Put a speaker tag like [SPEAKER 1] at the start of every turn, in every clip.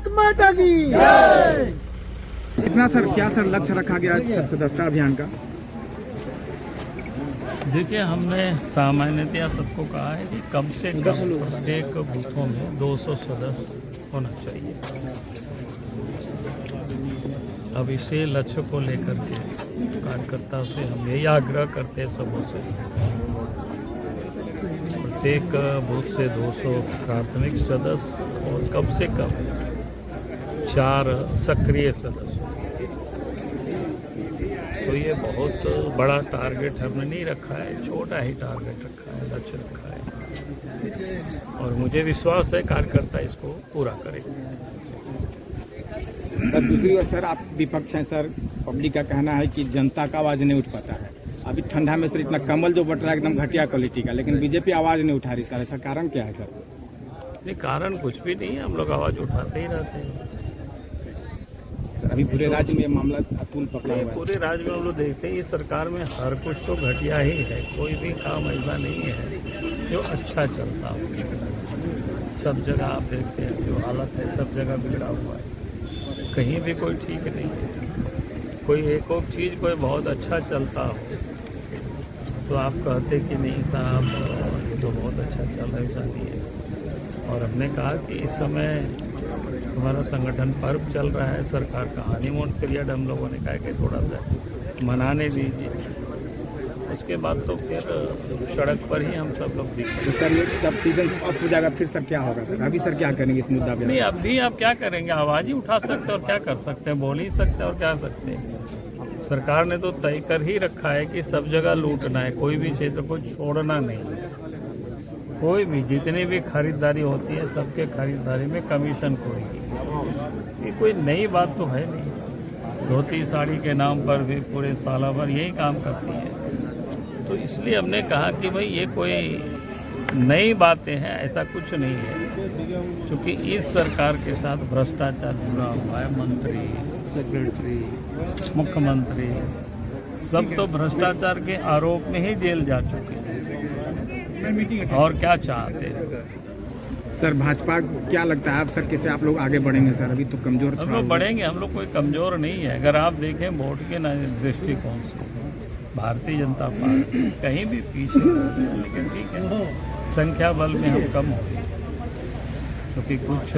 [SPEAKER 1] भारत माता की
[SPEAKER 2] कितना सर, क्या सर लक्ष्य रखा गया सदस्यता अभियान का?
[SPEAKER 3] देखिए, हमने सामान्यतया सबको कहा है कि कम से कम प्रत्येक बूथों में 200 सदस्य होना चाहिए। अब इसे लक्ष्य को लेकर के कार्यकर्ता से हम यही आग्रह करते हैं सबों से, प्रत्येक बूथ से 200 प्राथमिक सदस्य और कम से कम 4 सक्रिय सदस्य। तो ये बहुत बड़ा टारगेट हमने नहीं रखा है, छोटा ही टारगेट रखा है, लक्ष्य रखा है, और मुझे विश्वास है कार्यकर्ता इसको पूरा करेंगे।
[SPEAKER 2] सर दूसरी ओर सर आप विपक्ष हैं सर, पब्लिक का कहना है कि जनता का आवाज़ नहीं उठ पाता है। अभी ठंडा में सर इतना कमल जो बट रहा है एकदम घटिया क्वालिटी का, लेकिन बीजेपी आवाज़ नहीं उठा रही सर, ऐसा कारण क्या है सर?
[SPEAKER 3] नहीं, कारण कुछ भी नहीं है, हम लोग आवाज़ उठाते ही रहते हैं।
[SPEAKER 2] सर अभी पूरे राज्य में ये मामला अतुल पकड़ा हुआ है।
[SPEAKER 3] पूरे राज्य में हम लोग देखते हैं, इस सरकार में हर कुछ तो घटिया ही है, कोई भी काम ऐसा नहीं है जो अच्छा चलता हो। सब जगह आप देखते हैं जो हालत है, सब जगह बिगड़ा हुआ है, कहीं भी कोई ठीक नहीं है। कोई एक चीज़ कोई बहुत अच्छा चलता हो तो आप कहते कि नहीं साहब ये तो बहुत अच्छा चल रहा है, ऐसा नहीं है। और हमने कहा कि इस समय हमारा संगठन पर्व चल रहा है, सरकार का हनीमून पीरियड हम लोगों ने कहा कि थोड़ा सा मनाने दीजिए, उसके बाद तो फिर सड़क पर ही हम सब लोग दिखेंगे।
[SPEAKER 2] तो सर ये जब सीजन ऑफ हो जाएगा फिर सर क्या होगा सर? अभी सर क्या करेंगे इस मुद्दा पे?
[SPEAKER 3] नहीं, अभी आप क्या करेंगे, आवाज़ ही उठा सकते हैं और क्या कर सकते हैं, बोल ही सकते हैं और क्या सकते हैं। सरकार ने तो तय कर ही रखा है कि सब जगह लूटना है, कोई भी क्षेत्र को छोड़ना नहीं। कोई भी जितनी भी खरीदारी होती है सबके खरीदारी में कमीशन कोई, ये कोई नई बात तो है नहीं। धोती साड़ी के नाम पर भी पूरे साल भर यही काम करती है। तो इसलिए हमने कहा कि भाई ये कोई नई बातें हैं, ऐसा कुछ नहीं है, क्योंकि इस सरकार के साथ भ्रष्टाचार जुड़ा हुआ है। मंत्री, सेक्रेटरी, मुख्यमंत्री सब तो भ्रष्टाचार के आरोप में ही जेल जा चुके हैं, और क्या चाहते हैं
[SPEAKER 2] सर? भाजपा क्या लगता है आप सर, कैसे आप लोग आगे बढ़ेंगे सर? अभी तो कमजोर
[SPEAKER 3] हम लोग बढ़ेंगे, हम लोग कोई कमज़ोर नहीं है। अगर आप देखें वोट के दृष्टिकोण से भारतीय जनता पार्टी कहीं भी पीछे नहीं है, लेकिन ठीक है संख्या बल में हम कम हो गए, क्योंकि कुछ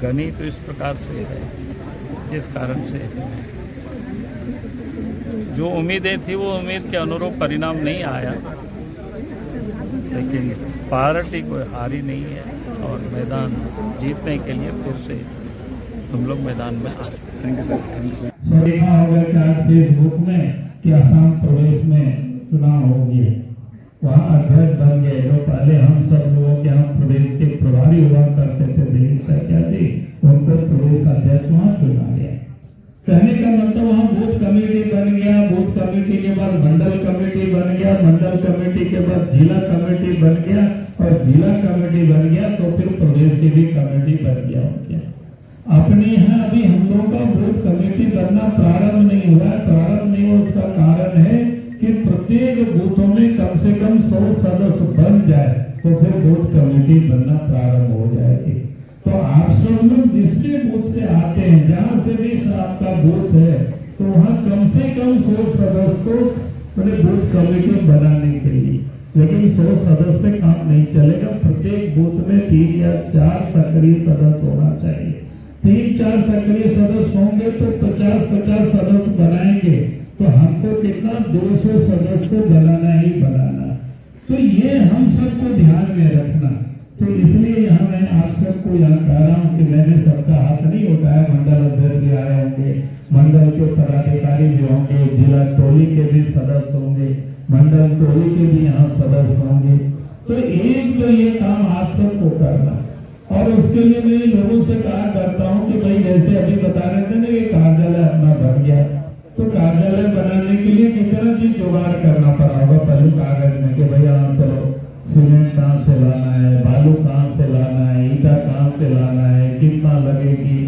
[SPEAKER 3] गणित तो इस प्रकार से है जिस कारण से जो उम्मीदें थी वो उम्मीद के अनुरूप परिणाम नहीं आया, लेकिन पार्टी कोई हारी नहीं है और मैदान जीतने के लिए फिर से हम लोग मैदान में आ रहे हैं।
[SPEAKER 2] Thank you sir, thank you sir.
[SPEAKER 4] देखा होगा कि आज फेसबुक में कि असम प्रदेश में चुनाव हो गए, वहाँ अध्यक्ष बन गए जो पहले हम सब लोगों के हम प्रदेश के प्रभारी हुआ करते थे दिलीप सैकिया जी, उनको प्रदेश अध्यक्ष वहाँ चुना गया। कहने का मतलब वहाँ बूथ कमेटी बन गया, बूथ कमेटी के बाद मंडल कमेटी बन गया, मंडल कमेटी के बाद जिला कमेटी बन गया, और जिला कमेटी बन गया तो फिर प्रदेश की भी कमेटी बन गया हो गया। अपने यहाँ अभी हम लोगों का बूथ कमेटी बनना प्रारंभ नहीं हुआ है। प्रारंभ नहीं हुआ उसका कारण है कि प्रत्येक बूथों में कम से कम 100 सदस्य बन जाए तो फिर बूथ कमेटी बनना प्रारंभ हो जाएगी। तो आप सब लोग जिस भी बूथ से आते हैं, जहाँ से भी आपका बूथ है, तो वहाँ कम से कम 100 सदस्य को बूथ कमेटी बनाने के लिए, लेकिन 100 सदस्य से काम नहीं चलेगा। प्रत्येक बूथ में 3 या 4 सक्रिय सदस्य होना चाहिए। 3-4 सक्रिय सदस्य होंगे तो 50-50 सदस्य बनाएंगे, तो हमको कितना 200 सदस्य को बनाना ही बनाना। तो ये हम सबको ध्यान में रखना। तो इसलिए यहाँ मैं आप सबको यहाँ कह रहा हूँ कि मैंने सबका हाथ नहीं उठाया। मंडल अध्यक्ष भी आए होंगे, मंडल के पदाधिकारी भी होंगे, जिला टोली के भी सदस्य होंगे, मंडल टोली के भी यहाँ सदस्य होंगे। तो एक तो ये काम आप सबको करना, और उसके लिए मैं लोगों से कहा करता हूँ कि भाई जैसे अभी बता रहे थे ना कि कार्यालय अपना बन गया, तो कार्यालय बनाने के लिए कितना चीज जुगाड़ करना पड़ा होगा पहले कागज में कि भैया चलो सीमेंट कहाँ से लाना है, बालू कहाँ से लाना है, ईटा कहाँ से लाना है, कितना लगेगी।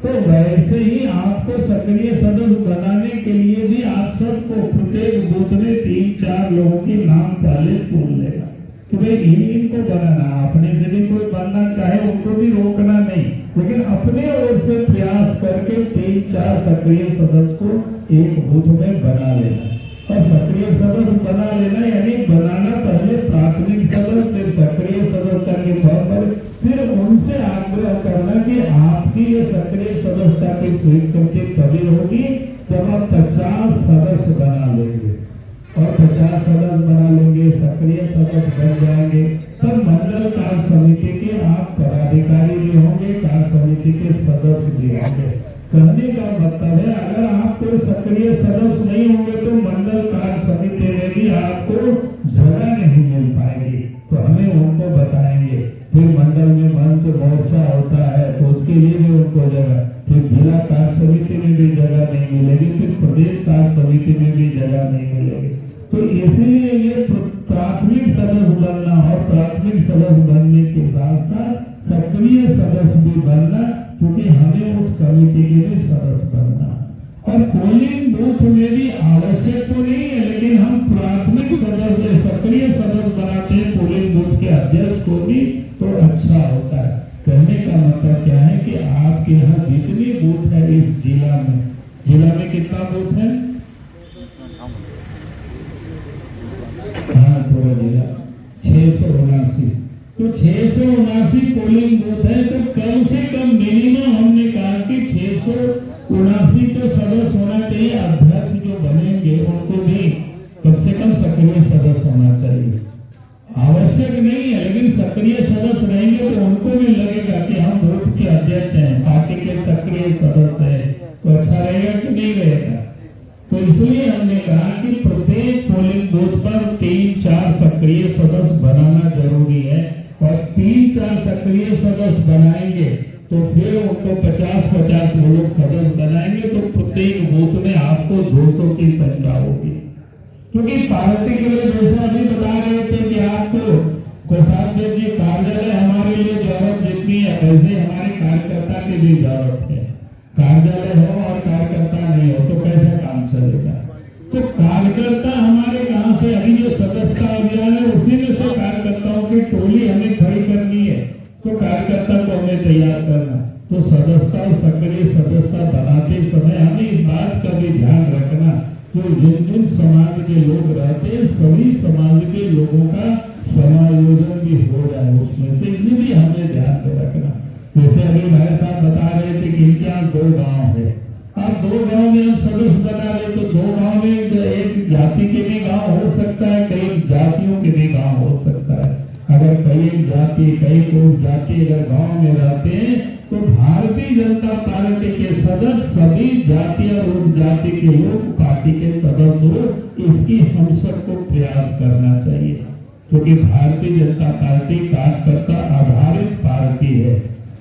[SPEAKER 4] तो वैसे ही आपको सक्रिय सदस्य बनाने के लिए भी आप सबको प्रत्येक बूथ में 3-4 लोगों की नाम पहले चुन लेगा कि भाई इनको बनाना। अपने से भी कोई बनना चाहे उनको भी रोकना नहीं, लेकिन अपने ओर से प्रयास करके 3-4 सक्रिय सदस्य को एक बूथ में बना लेना, और सक्रिय सदस्य बना लेना यानी बनाना पहले प्राथमिक सदस्य, फिर सक्रिय सदस्यता के तौर पर, फिर उनसे आग्रह करना कि आपकी ये सक्रिय सदस्यता की स्वीकृति तभी होगी जब आप 50 सदस्य बना लेंगे, और 50 सदस्य बना लेंगे, सक्रिय सदस्य बन जाएंगे, तब मंडल कार्य समिति के आप पदाधिकारी भी होंगे, कार्य समिति के सदस्य भी होंगे। कहने का मतलब है अगर आप कोई सक्रिय सदस्य नहीं होंगे तो मंडल कार्य समिति में भी आपको जगह नहीं मिल पाएगी, तो हमें उनको बताएंगे। फिर मंडल में मंच मोर्चा होता है तो उसके लिए भी उनको जगह, फिर जिला कार्य समिति में भी जगह नहीं मिलेगी, फिर प्रदेश कार्य समिति में भी जगह नहीं मिलेगी। तो इसलिए ये प्राथमिक सदस्य बनना और प्राथमिक सदस्य बनने के साथ साथ सक्रिय सदस्य भी बनना, क्योंकि हमें उस कमेटी के भी सदस्य बनना। और पोलिंग बूथ में भी आवश्यक तो नहीं है, लेकिन हम प्राथमिक सदस्य सक्रिय सदस्य बनाते हैं पोलिंग बूथ के अध्यक्ष को भी, तो अच्छा होता है। कहने का मतलब क्या है कि आपके यहाँ जितनी बूथ है इस जिला में कितना बूथ है? हाँ, पूरा जिला 679। तो 679 पोलिंग बूथ है, तो कम से कम मिनिमम हमने कहा कि 679 तो सदस्य होना चाहिए। अध्यक्ष जो बनेंगे उनको भी कम से कम सक्रिय सदस्य होना चाहिए। आवश्यक नहीं है, लेकिन सक्रिय सदस्य रहेंगे तो उनको भी लगेगा कि हम बूथ के अध्यक्ष हैं, पार्टी के सक्रिय सदस्य हैं, तो अच्छा रहेगा कि नहीं रहेगा। तो इसलिए हमने कहा कि प्रत्येक पोलिंग बूथ पर 3-4 सक्रिय सदस्य बनाना जरूरी है, और 3-4 सक्रिय सदस्य बनाएंगे तो फिर उनको 50-50 वो लोग सदस्य बनाएंगे, तो प्रत्येक बूथ में आपको 200 की संख्या होगी। क्योंकि पार्टी के लिए जैसा अभी बता रहे थे कि आपको कोषाध्यक्ष जी कार्यालय हमारे लिए जरूरत जितनी है, वैसे हमारे कार्यकर्ता की भी जरूरत है। कार्यालय हो और कार्यकर्ता नहीं हो तो कैसे काम चलेगा? तो कार्यकर्ता हमारे कहाँ से, अभी जो सदस्यता अभियान है उसी में से कार्यकर्ताओं की टोली हमें खड़ी करनी है, तो कार्यकर्ता को हमें तैयार करना। तो सदस्यता और सक्रिय सदस्यता बनाते समय हमें इस बात का भी ध्यान रखना, जो जिन समाज के लोग रहते हैं सभी समाज के लोगों का समायोजन भी हो जाए उसमें से, ये भी हमें ध्यान में रखना। जैसे अभी भाई साहब बता रहे थे कि इनके यहाँ 2 गांव है, अब 2 गांव में हम सदस्य बना रहे तो 2 गांव में एक जाति के भी गांव हो सकता है, कई जातियों के भी गांव हो सकता है। अगर कई जाति कई जाति अगर गांव में रहते हैं तो भारतीय जनता पार्टी के सदस्य सभी जाति और उस जाति के लोग पार्टी के सदस्य हो, इसकी हम सबको प्रयास करना चाहिए, क्योंकि भारतीय जनता पार्टी कार्यकर्ता आधारित पार्टी है।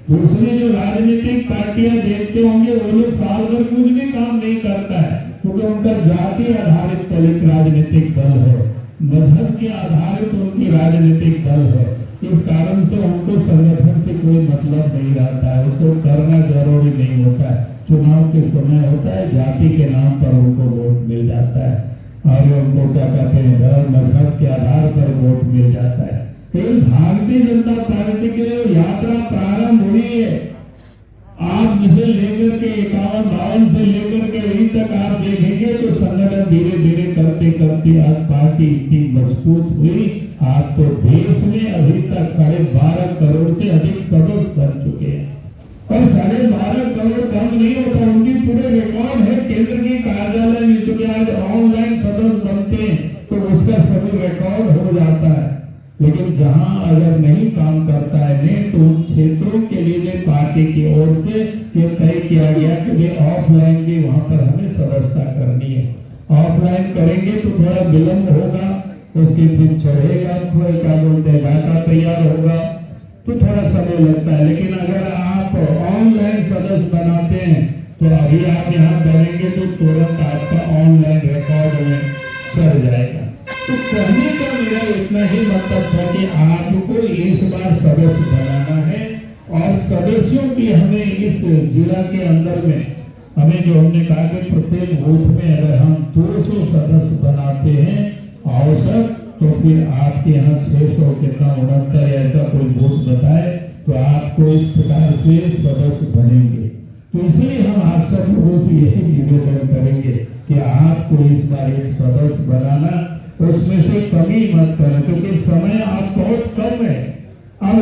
[SPEAKER 4] दूसरी जो राजनीतिक पार्टियां देखते होंगे वो लोग साल भर कुछ भी काम नहीं करता है, क्योंकि उनका जाति आधारित पॉलिटिक राजनीतिक दल है, मजहब के आधारित उनकी राजनीतिक दल है। इस कारण से उनको संगठन से कोई मतलब नहीं रहता है, उसको करना जरूरी नहीं होता है। चुनाव के समय होता है, जाति के नाम पर उनको वोट मिल जाता है, और उनको क्या कहते हैं धर्म मजहब के आधार पर वोट मिल जाता है। भारतीय जनता पार्टी की यात्रा प्रारंभ हुई है, आप जिसे लेकर के 51-52 से लेकर के अभी तक आप देखेंगे तो संगठन धीरे धीरे करते करते आज पार्टी इतनी मजबूत हुई। आज तो देश में अभी तक 12.5 करोड़ से अधिक सदस्य बन चुके हैं, और 12.5 करोड़ कम नहीं होता, उनकी पूरे रिकॉर्ड है केंद्र के कार्यालय में। क्योंकि आज ऑनलाइन सदस्य बनते हैं तो उसका सभी रिकॉर्ड हो जाता है, लेकिन जहां अगर नहीं काम करता है नेट, तो उन क्षेत्रों के लिए पार्टी की ओर से ये तय किया गया कि वे ऑफलाइन भी वहां पर हमें सदस्यता करनी है। ऑफलाइन करेंगे तो थोड़ा विलम्ब होगा, उसके फिर चढ़ेगा, थोड़ा क्या बोलते हैं डाटा तैयार होगा, तो थोड़ा समय लगता है। लेकिन अगर आप ऑनलाइन सदस्य बनाते हैं तो अभी आप यहाँ करेंगे तो तुरंत आपका ऑनलाइन रिकॉर्ड में चल जाएगा। तो कहने का मेरा इतना ही मतलब था कि आपको इस बार सदस्य बनाना है, और सदस्यों की हमें इस जिला के अंदर में हमें जो हमने कहा कि प्रत्येक बूथ में अगर हम 200 सदस्य बनाते हैं औसत, तो फिर आपके यहाँ 600 कितना 69 ऐसा कोई बूथ बताए तो आपको इस प्रकार से सदस्य बनेंगे। तो इसलिए हम आप सब लोगों से यही निवेदन करेंगे कि आपको इस बार एक सदस्य बनाना, उसमें से कमी मत करना, क्योंकि समय आप बहुत कम है। अब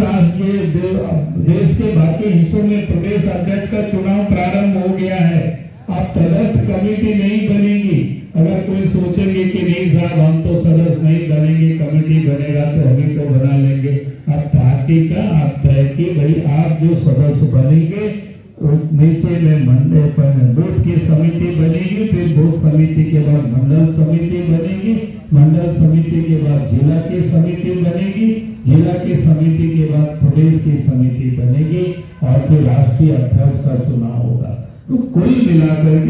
[SPEAKER 4] देश के बाकी हिस्सों में प्रदेश अध्यक्ष का चुनाव प्रारंभ हो गया है। अब तदर्थ कमेटी नहीं बनेगी। अगर कोई सोचेंगे कि नहीं साहब हम तो सदस्य नहीं बनेंगे, कमेटी बनेगा तो हम ही तो बना लेंगे। अब पार्टी का आप तय कि भाई आप जो सदस्य बनेंगे नीचे में मंडल पर बूथ की समिति बनेगी, फिर बूथ समिति के बाद मंडल समिति बनेगी, मंडल समिति के बाद जिला की समिति बनेगी, जिला की समिति के बाद प्रदेश की समिति बनेगी और फिर राष्ट्रीय अध्यक्ष का चुनाव होगा। तो कुल मिलाकर